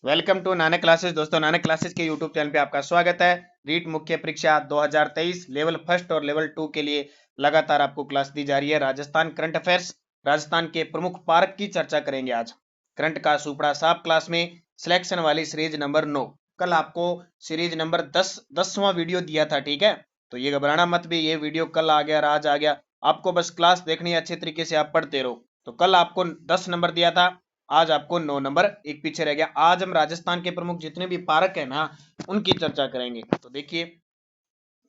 Welcome to Nanak classes. दोस्तों, Nanak classes के YouTube channel पे आपका स्वागत है। रीट मुख्य परीक्षा 2023 लेवल फर्स्ट और लेवल टू के लिए लगातार आपको क्लास दी जा रही है। राजस्थान करंट अफेयर्स, राजस्थान के प्रमुख पार्क की चर्चा करेंगे आज। करंट का सुपड़ा साफ क्लास में सिलेक्शन वाली सीरीज नंबर 9। कल आपको सीरीज नंबर 10वां वीडियो दिया था, ठीक है। तो ये घबराना मत भी, ये वीडियो कल आ गया, आज आ गया। आपको बस क्लास देखनी है, अच्छे तरीके से आप पढ़ते रहो। तो कल आपको 10 नंबर दिया था, आज आपको 9 नंबर एक पीछे रह गया। आज हम राजस्थान के प्रमुख जितने भी पार्क है ना, उनकी चर्चा करेंगे। तो देखिए,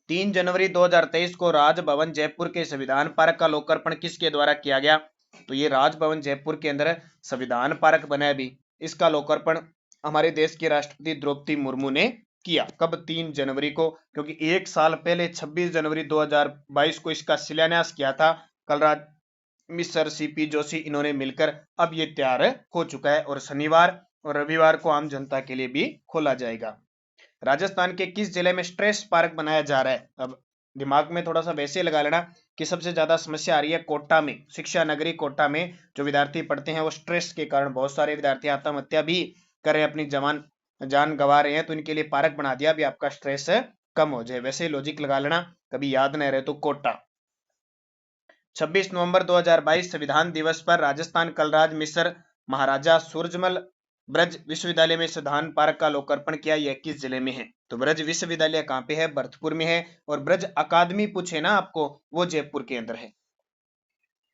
3 जनवरी 2023 को राजभवन जयपुर के संविधान पार्क का लोकार्पण किसके द्वारा किया गया? तो ये राजभवन जयपुर के अंदर संविधान पार्क बना है अभी। इसका लोकार्पण हमारे देश की राष्ट्रपति द्रौपदी मुर्मू ने किया। कब? 3 जनवरी को, क्योंकि एक साल पहले 26 जनवरी 2022 को इसका शिलान्यास किया था। कलराज मिस्र, सीपी जोशी, इन्होंने मिलकर अब ये तैयार हो चुका है और शनिवार और रविवार को आम जनता के लिए भी खोला जाएगा। राजस्थान के किस जिले में स्ट्रेस पार्क बनाया जा रहा है? अब दिमाग में थोड़ा सा वैसे लगा लेना कि सबसे ज्यादा समस्या आ रही है कोटा में, शिक्षा नगरी कोटा में जो विद्यार्थी पढ़ते हैं वो स्ट्रेस के कारण, बहुत सारे विद्यार्थी आत्महत्या भी कर रहे हैं, अपनी जान गंवा रहे हैं। तो इनके लिए पार्क बना दिया भी, आपका स्ट्रेस कम हो जाए। वैसे लॉजिक लगा लेना, कभी याद नहीं रहे तो कोटा। 26 नवंबर 2022 संविधान दिवस पर राजस्थान कलराज मिस्र महाराजा सूरजमल ब्रज विश्वविद्यालय में संविधान पार्क का लोकार्पण किया। यह किस जिले में है? तो ब्रज विश्वविद्यालय कहाँ पे है? भरतपुर में है। और ब्रज अकादमी पूछे ना आपको, वो जयपुर के अंदर है।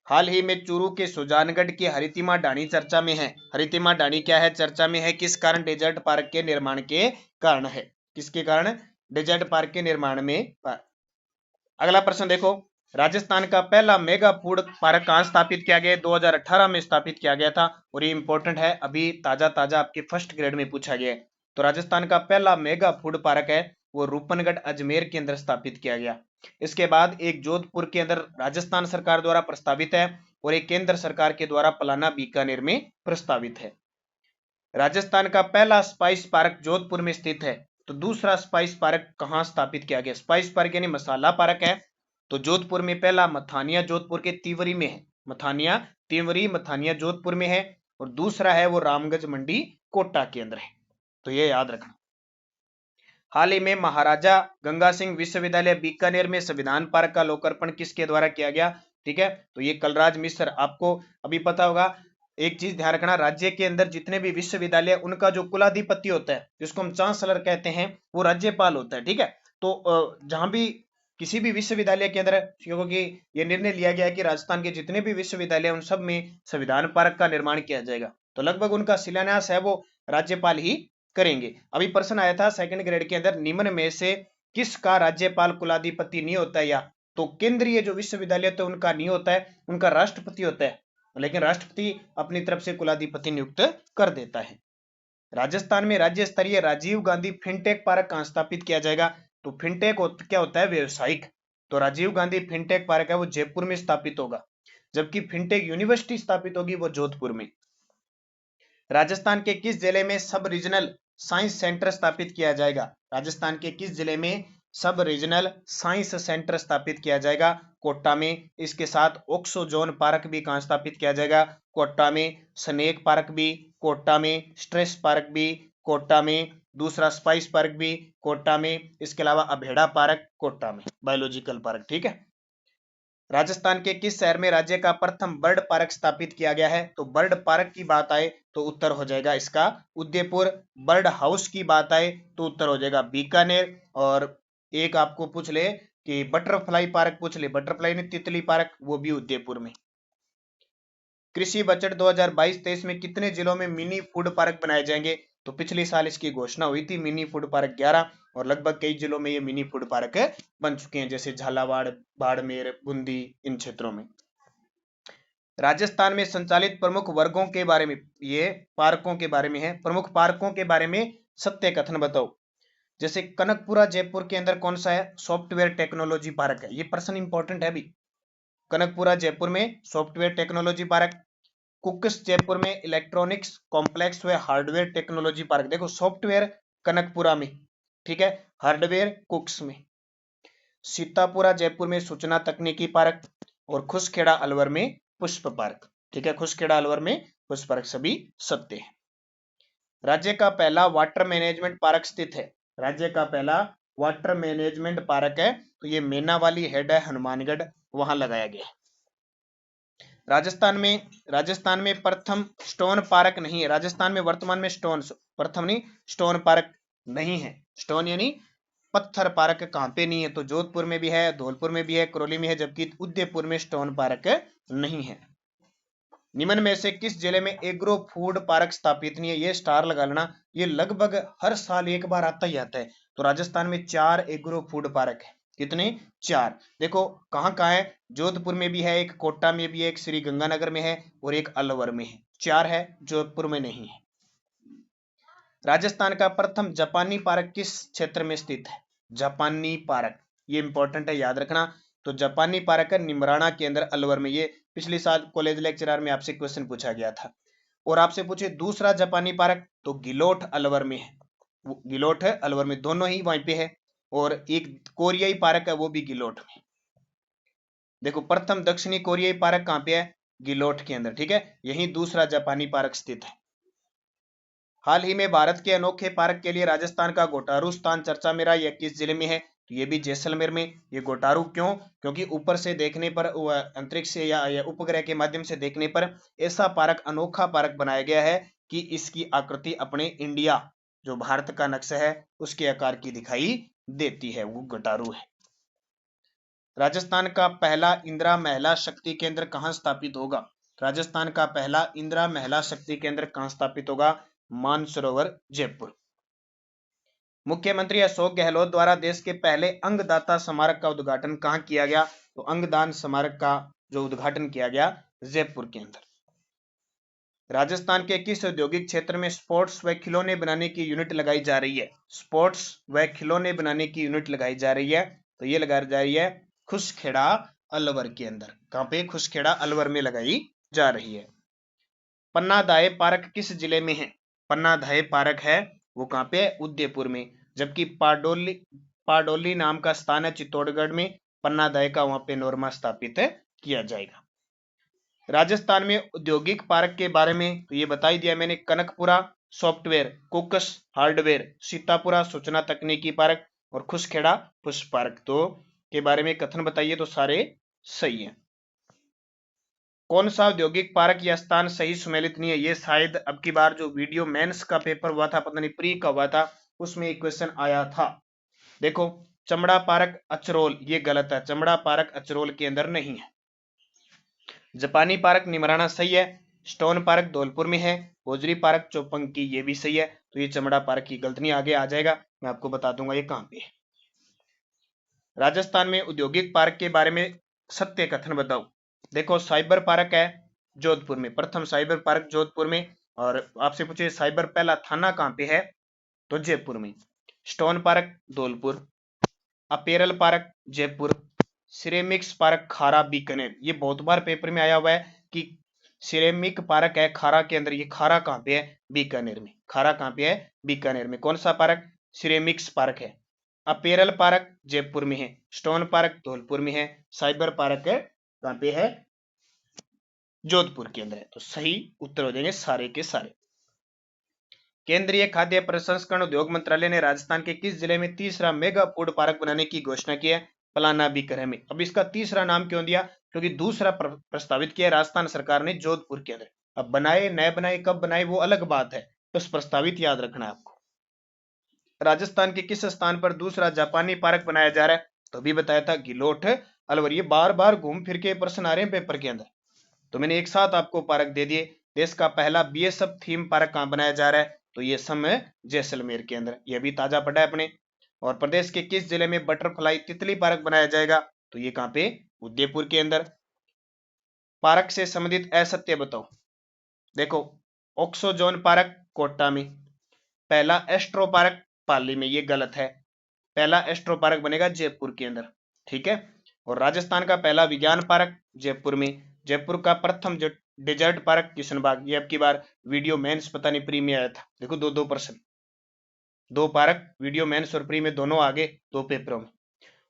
हाल ही में चूरू के सुजानगढ़ की हरितिमा ढाणी चर्चा में है। हरितिमा ढाणी क्या है? चर्चा में है। किस कारण? डेजर्ट पार्क के निर्माण के कारण है। किसके कारण? डेजर्ट पार्क के निर्माण में। अगला प्रश्न देखो, राजस्थान का पहला मेगा फूड पार्क कहां स्थापित किया गया? 2018 में स्थापित किया गया था। और ये इंपॉर्टेंट है, अभी ताजा ताजा आपके फर्स्ट ग्रेड में पूछा गया है। तो राजस्थान का पहला मेगा फूड पार्क है वो रूपनगढ़ अजमेर के अंदर स्थापित किया गया। इसके बाद एक जोधपुर के अंदर राजस्थान सरकार द्वारा प्रस्तावित है और एक केंद्र सरकार के द्वारा पलाना बीकानेर में प्रस्तावित है। राजस्थान का पहला स्पाइस पार्क जोधपुर में स्थित है। तो दूसरा स्पाइस पार्क कहां स्थापित किया गया? स्पाइस पार्क यानी मसाला पार्क है तो जोधपुर में पहला मथानिया जोधपुर के तिवरी में है। मथानिया तिवरी मथानिया जोधपुर में है। और दूसरा है वो रामगंज मंडी कोटा के अंदर है। तो ये याद रखना। हाल ही में महाराजा गंगा सिंह विश्वविद्यालय बीकानेर में संविधान पार्क का लोकार्पण किसके द्वारा किया गया? ठीक है, तो ये कलराज मिश्र। आपको अभी पता होगा, एक चीज ध्यान रखना, राज्य के अंदर जितने भी विश्वविद्यालय उनका जो कुलाधिपति होता है, जिसको हम चांसलर कहते हैं, वो राज्यपाल होता है। ठीक है, तो जहां भी किसी भी विश्वविद्यालय के अंदर, क्योंकि ये निर्णय लिया गया है कि राजस्थान के जितने भी विश्वविद्यालय उन सब में संविधान पार्क का निर्माण किया जाएगा, तो लगभग उनका शिलान्यास है वो राज्यपाल ही करेंगे। अभी प्रश्न आया था सेकंड ग्रेड के अंदर, निम्न में से किसका राज्यपाल कुलाधिपति नहीं होता है? या तो केंद्रीय जो विश्वविद्यालय तो उनका नहीं होता है, उनका राष्ट्रपति होता है, लेकिन राष्ट्रपति अपनी तरफ से कुलाधिपति नियुक्त कर देता है। राजस्थान में राज्य स्तरीय राजीव गांधी फिनटेक पार्क कहां स्थापित किया जाएगा? तो फिनटेक क्या होता है? व्यवसायिक। तो राजीव गांधी फिनटेक पार्क है वो जयपुर में स्थापित होगा, जबकि फिनटेक यूनिवर्सिटी स्थापित होगी वो जोधपुर में। राजस्थान के किस जिले में सब रीजनल साइंस सेंटर स्थापित किया जाएगा? राजस्थान के किस जिले में सब रीजनल साइंस सेंटर स्थापित किया जाएगा? कोटा में। इसके साथ ओक्सो जोन पार्क भी कहां स्थापित किया जाएगा? कोटा में। स्नेक पार्क भी कोटा में, स्ट्रेस पार्क भी कोटा में, दूसरा स्पाइस पार्क भी कोटा में, इसके अलावा अभेड़ा पार्क कोटा में, बायोलॉजिकल पार्क। ठीक है, राजस्थान के किस शहर में राज्य का प्रथम बर्ड पार्क स्थापित किया गया है? तो बर्ड पार्क की बात आए तो उत्तर हो जाएगा इसका उदयपुर। बर्ड हाउस की बात आए तो उत्तर हो जाएगा बीकानेर। और एक आपको पूछ ले कि बटरफ्लाई पार्क पूछ ले, बटरफ्लाई ने तितली पार्क, वो भी उदयपुर में। कृषि बजट 2022-23 में कितने जिलों में मिनी फूड पार्क बनाए जाएंगे? तो पिछले साल इसकी घोषणा हुई थी, मिनी फूड पार्क 11, और लगभग कई जिलों में ये मिनी फूड पार्क बन चुके हैं, जैसे झालावाड़, बाड़मेर, बूंदी, इन क्षेत्रों में। राजस्थान में संचालित प्रमुख वर्गों के बारे में, ये पार्कों के बारे में है, प्रमुख पार्कों के बारे में सत्य कथन बताओ। जैसे कनकपुरा जयपुर के अंदर कौन सा है? सॉफ्टवेयर टेक्नोलॉजी पार्क है। ये प्रश्न इंपॉर्टेंट है अभी। कनकपुरा जयपुर में सॉफ्टवेयर टेक्नोलॉजी पार्क। कुक्स जयपुर में इलेक्ट्रॉनिक्स कॉम्प्लेक्स व हार्डवेयर टेक्नोलॉजी पार्क। देखो, सॉफ्टवेयर कनकपुरा में, ठीक है, हार्डवेयर कुक्स में। सीतापुरा जयपुर में सूचना तकनीकी पार्क। और खुसखेड़ा अलवर में पुष्प पार्क। ठीक है, खुसखेड़ा अलवर में पुष्प पार्क, सभी सत्य है। राज्य का पहला वाटर मैनेजमेंट पार्क स्थित है। राज्य का पहला वाटर मैनेजमेंट पार्क है तो ये मेनावाली हेड है, हनुमानगढ़, वहां लगाया गया है। राजस्थान में प्रथम स्टोन पार्क नहीं है। राजस्थान में वर्तमान में प्रथम नहीं, स्टोन पार्क नहीं है। स्टोन यानी पत्थर पार्क कहां पे नहीं है? तो जोधपुर में भी है, धौलपुर में भी है, करौली में है, जबकि उदयपुर में स्टोन पार्क नहीं है। निम्न में से किस जिले में एग्रो फूड पार्क स्थापित नहीं है? ये स्टार लगा लेना, ये लगभग हर साल एक बार आता ही आता है। तो राजस्थान में 4 एग्रो फूड पार्क है। कितने? 4। देखो कहाँ कहाँ है? जोधपुर में भी है एक, कोटा में भी है एक, श्री गंगानगर में है और एक अलवर में है। 4 है, जोधपुर में नहीं है। राजस्थान का प्रथम जापानी पार्क किस क्षेत्र में स्थित है? जापानी पार्क, ये इंपॉर्टेंट है, याद रखना। तो जापानी पार्क है निमराना के अंदर, अलवर में। ये पिछले साल कॉलेज लेक्चरर में आपसे क्वेश्चन पूछा गया था। और आपसे पूछे दूसरा जापानी पार्क, तो गिलोट अलवर में है। गिलोट है अलवर में, दोनों ही वहीं पे है। और एक कोरियाई पार्क है, वो भी गिलोट में। देखो प्रथम दक्षिणी कोरियाई पार्क कहां पे है? गिलोट के अंदर, ठीक है। यही दूसरा जापानी पार्क स्थित है। हाल ही में भारत के अनोखे पार्क के लिए राजस्थान का गोटारू स्थान चर्चा में रहा। यह किस जिले में है? तो ये भी जैसलमेर में। ये गोटारू क्यों? क्योंकि ऊपर से देखने पर, अंतरिक्ष या उपग्रह के माध्यम से देखने पर ऐसा पार्क, अनोखा पार्क बनाया गया है कि इसकी आकृति अपने इंडिया, जो भारत का नक्शा है, उसके आकार की दिखाई देती है। वो गोटारू है। राजस्थान का पहला इंदिरा महिला शक्ति केंद्र कहाँ स्थापित होगा? राजस्थान का पहला इंदिरा महिला शक्ति केंद्र कहाँ स्थापित होगा? मानसरोवर, जयपुर। मुख्यमंत्री अशोक गहलोत द्वारा देश के पहले अंगदाता स्मारक का उद्घाटन कहाँ किया गया? तो अंगदान स्मारक का जो उद्घाटन किया गया, जयपुर के अंदर। राजस्थान के किस औद्योगिक क्षेत्र में स्पोर्ट्स व खिलौने बनाने की यूनिट लगाई जा रही है? स्पोर्ट्स व खिलौने बनाने की यूनिट लगाई जा रही है, तो ये लगाई जा रही है खुसखेड़ा, अलवर के अंदर। कहां पे? खुसखेड़ा, अलवर में लगाई जा रही है। पन्ना दाए पार्क किस जिले में है? पन्ना दाए पार्क है, वो कहां पे है? उदयपुर में। जबकि पाडोली नाम का स्थान है चित्तौड़गढ़ में। पन्ना दाए का वहां पे नोरमा स्थापित किया जाएगा। राजस्थान में औद्योगिक पार्क के बारे में तो ये बता ही दिया मैंने। कनकपुरा सॉफ्टवेयर, कुकस हार्डवेयर, सीतापुरा सूचना तकनीकी पार्क और खुसखेड़ा पुष्प पार्क तो के बारे में कथन बताइए, तो सारे सही है। कौन सा औद्योगिक पार्क या स्थान सही सुमेलित नहीं है? ये शायद अब की बार जो वीडियो मेंस का पेपर हुआ था, पता नहीं प्री का हुआ था, उसमें एक क्वेश्चन आया था। देखो चमड़ा पार्क अचरोल, ये गलत है। चमड़ा पार्क अचरोल के अंदर नहीं है। जापानी पार्क निमराना सही है। स्टोन पार्क धौलपुर में है। गोजरी पार्क चौपंकी, ये भी सही है। तो ये चमड़ा पार्क की गलती नहीं, आगे आ जाएगा, मैं आपको बता दूंगा ये कहां पे है। राजस्थान में औद्योगिक पार्क के बारे में सत्य कथन बताओ। देखो साइबर पार्क है जोधपुर में, प्रथम साइबर पार्क जोधपुर में। और आपसे पूछे साइबर पहला थाना कहां पे है? तो जयपुर में। Stone park Dholpur, apparel park Jaipur, ceramics park खारा बीकानेर। ये बहुत बार पेपर में आया हुआ है कि सिरेमिक पार्क है खारा के अंदर। ये खारा कहां पे है? बीकानेर में। खारा कहां पे है? बीकानेर में। कौन सा पार्क? सिरेमिक्स पार्क है। अपेरल पार्क जयपुर में है। स्टोन पार्क धौलपुर में है। साइबर पार्क है कहां पे है? जोधपुर के अंदर है। तो सही उत्तर हो जाएंगे सारे के सारे। केंद्रीय खाद्य प्रसंस्करण उद्योग मंत्रालय ने राजस्थान के किस जिले में तीसरा मेगा फूड पार्क बनाने की घोषणा की है? पलाना बीकानेर में। अब इसका तीसरा नाम क्यों दिया? क्योंकि दूसरा प्रस्तावित किया राजस्थान सरकार ने जोधपुर के अंदर। अब बनाए नए बनाए, कब बनाए वो अलग बात है, बस प्रस्तावित याद रखना है आपको। राजस्थान के किस स्थान पर दूसरा जापानी पार्क बनाया जा रहा है? तो भी बताया था गिलोट अलवर। ये बार बार घूम फिर के प्रश्न आ रहे हैं पेपर के अंदर, तो मैंने एक साथ आपको पार्क दे दिए। देश का पहला बीएसएफ थीम पार्क कहां बनाया जा रहा है? तो ये सम जैसलमेर के अंदर। यह भी ताजा पड़ा है अपने। और प्रदेश के किस जिले में बटरफ्लाई तितली पार्क बनाया जाएगा? तो ये कहां पे? उदयपुर के अंदर। पार्क से संबंधित असत्य बताओ। देखो ऑक्सोजोन पार्क कोटा में, पहला एस्ट्रो पार्क पाली में, ये गलत है। पहला एस्ट्रो पार्क बनेगा जयपुर के अंदर, ठीक है। और राजस्थान का पहला विज्ञान पार्क जयपुर में। जयपुर का प्रथम डेजर्ट पार्क किशनबाग। ये अब की बार वीडियो मेंस पता नहीं प्री में आया था। देखो दो प्रश्न, दो पार्क वीडियो मेंस और प्री में दोनों आगे, दो पेपरों में।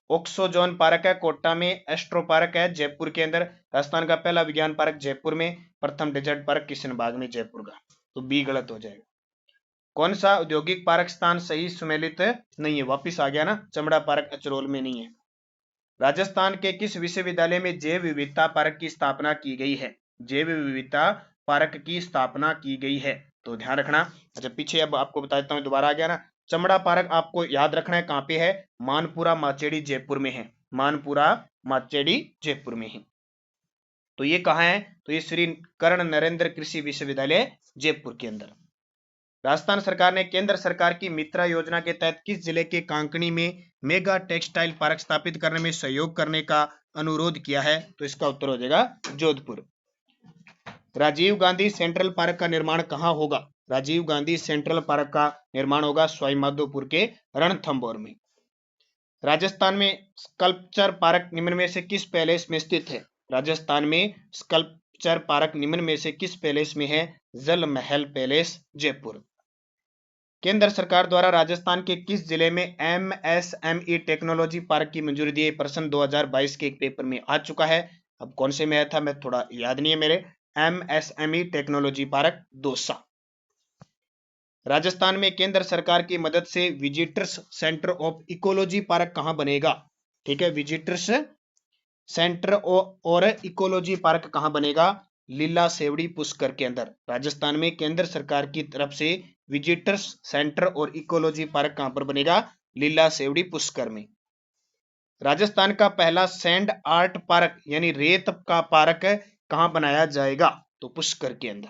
ऑक्सोजोन पार्क है कोटा में। एस्ट्रो पार्क है जयपुर के अंदर। राजस्थान का पहला विज्ञान पार्क जयपुर में। प्रथम डेजर्ट पार्क किशनबाग में जयपुर का। तो बी गलत हो जाएगा। कौन सा औद्योगिक पार्क स्थान सही सुमेलित नहीं है? वापिस आ गया ना, चमड़ा पार्क अचरोल में नहीं है। राजस्थान के किस विश्वविद्यालय में जैव विविधता पार्क की स्थापना की गई है? जैव विविधता पार्क की स्थापना की गई है, तो ध्यान रखना। अच्छा, पीछे अब आपको बता देता हूँ, दोबारा आ गया ना। चमड़ा पार्क आपको याद रखना है कहाँ पे है? मानपुरा माचेड़ी जयपुर में है। मानपुरा माचेड़ी जयपुर में है। तो ये कहाँ है? तो ये श्री कर्ण नरेंद्र कृषि विश्वविद्यालय जयपुर के अंदर। राजस्थान सरकार ने केंद्र सरकार की मित्रा योजना के तहत किस जिले के कांकणी में मेगा टेक्सटाइल पार्क स्थापित करने में सहयोग करने का अनुरोध किया है? तो इसका उत्तर हो जाएगा जोधपुर। राजीव गांधी सेंट्रल पार्क का निर्माण कहाँ होगा? राजीव गांधी सेंट्रल पार्क का निर्माण होगा सवाईमाधोपुर के रणथंभौर में। राजस्थान में स्कल्पचर पार्क निम्न में से किस पैलेस में स्थित है? राजस्थान में स्कल्पचर पार्क निम्न में से किस पैलेस में है? जल महल पैलेस जयपुर। केंद्र सरकार द्वारा राजस्थान के किस जिले में MSME टेक्नोलॉजी पार्क की मंजूरी दी? प्रश्न 2022 के एक पेपर में आ चुका है। अब कौन से में आया था मैं थोड़ा याद नहीं है मेरे। MSME technology park Dausa. Rajasthan में केंद्र सरकार की मदद से visitors centre of ecology park कहां बनेगा? ठीक है, विजिटर्स सेंटर और इकोलॉजी पार्क कहां बनेगा? लीला सेवड़ी पुष्कर के अंदर। राजस्थान में केंद्र सरकार की तरफ से विजिटर्स सेंटर और इकोलॉजी पार्क कहां पर बनेगा? लीला सेवड़ी पुष्कर में। राजस्थान का पहला सैंड आर्ट पार्क यानी रेत का पार्क कहां बनाया जाएगा? तो पुष्कर के अंदर।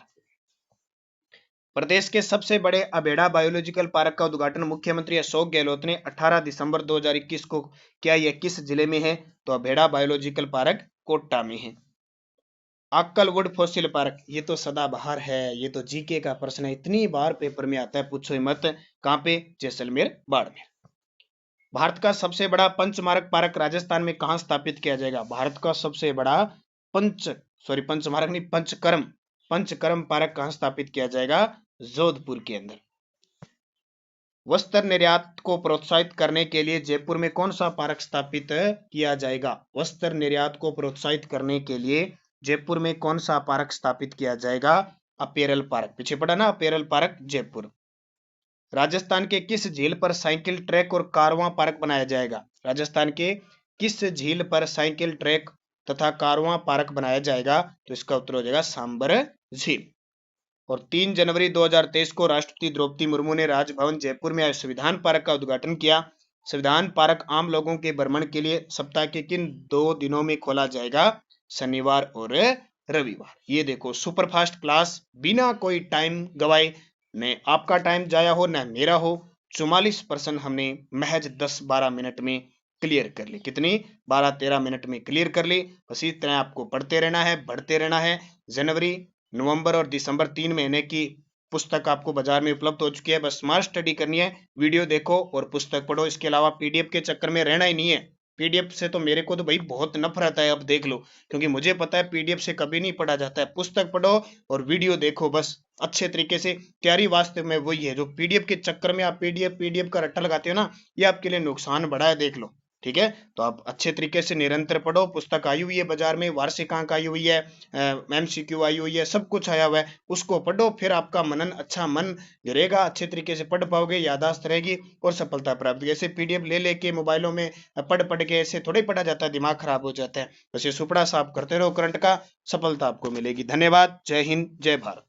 प्रदेश के सबसे बड़े अबेड़ा बायोलॉजिकल पार्क का उद्घाटन मुख्यमंत्री अशोक गहलोत ने 18 दिसंबर 2021 को किया। यह किस जिले में है? तो अबेड़ा बायोलॉजिकल पार्क कोटा में है। अक्कलवुड फॉसिल पार्क, ये तो सदाबहार है, ये तो जीके का प्रश्न है, इतनी बार पेपर में आता है, पूछो मत। कहां पे? जैसलमेर बाड़मेर। भारत का सबसे बड़ा पंचमार्ग पार्क राजस्थान में कहां स्थापित किया जाएगा? भारत का सबसे बड़ा पंचमार्ग नहीं, पंचकर्म पार्क कहां स्थापित किया जाएगा? जोधपुर के अंदर। वस्त्र निर्यात को प्रोत्साहित करने के लिए जयपुर में कौन सा पार्क स्थापित किया जाएगा? वस्त्र निर्यात को प्रोत्साहित करने के लिए जयपुर में कौन सा पार्क स्थापित किया जाएगा? Apparel park. पीछे पड़ा ना, अपेरल पार्क जयपुर। राजस्थान के किस झील पर साइकिल ट्रैक और कारवां पार्क बनाया जाएगा? राजस्थान के किस झील पर साइकिल ट्रैक तथा कारवां पार्क बनाया जाएगा? तो इसका उत्तर हो जाएगा सांबर झील। और 3 जनवरी 2023 को राष्ट्रपति द्रौपदी मुर्मू ने राजभवन जयपुर में संविधान पार्क का उद्घाटन किया। संविधान पार्क आम लोगों के भ्रमण के लिए सप्ताह के किन 2 दिनों में खोला जाएगा? शनिवार और रविवार। ये देखो सुपरफास्ट क्लास, बिना कोई टाइम गवाए, न आपका टाइम जाया हो न मेरा हो। 44% हमने महज 10-12 मिनट में क्लियर कर ली। कितनी? 12-13 मिनट में क्लियर कर ली। बस इस तरह आपको पढ़ते रहना है, बढ़ते रहना है। जनवरी, नवंबर और दिसंबर 3 महीने की पुस्तक आपको बाजार में उपलब्ध हो चुकी है। बस स्मार्ट स्टडी करनी है, वीडियो देखो और पुस्तक पढ़ो। इसके अलावा पीडीएफ के चक्कर में रहना ही नहीं है। पीडीएफ से तो मेरे को तो भाई बहुत नफरत है, अब देख लो, क्योंकि मुझे पता है पीडीएफ से कभी नहीं पढ़ा जाता है। पुस्तक पढ़ो और वीडियो देखो, बस अच्छे तरीके से। तैयारी वास्तव में वही है, जो पीडीएफ के चक्कर में आप पीडीएफ का रट्टा लगाते हो ना, ये आपके लिए नुकसान बड़ा है, देख लो। ठीक है, तो आप अच्छे तरीके से निरंतर पढ़ो। पुस्तक आई हुई है बाजार में, वार्षिकांक आई हुई है, MCQ आई हुई है, सब कुछ आया हुआ है, उसको पढ़ो। फिर आपका मनन अच्छा मन गिरेगा, अच्छे तरीके से पढ़ पाओगे, याददाश्त रहेगी और सफलता प्राप्त। ऐसे पीडीएफ ले लेके मोबाइलों में पढ़ के ऐसे थोड़े पढ़ा जाता है, दिमाग खराब हो जाता है। वैसे सुपड़ा साफ करते रहो करंट का, सफलता आपको मिलेगी। धन्यवाद। जय हिंद, जय भारत।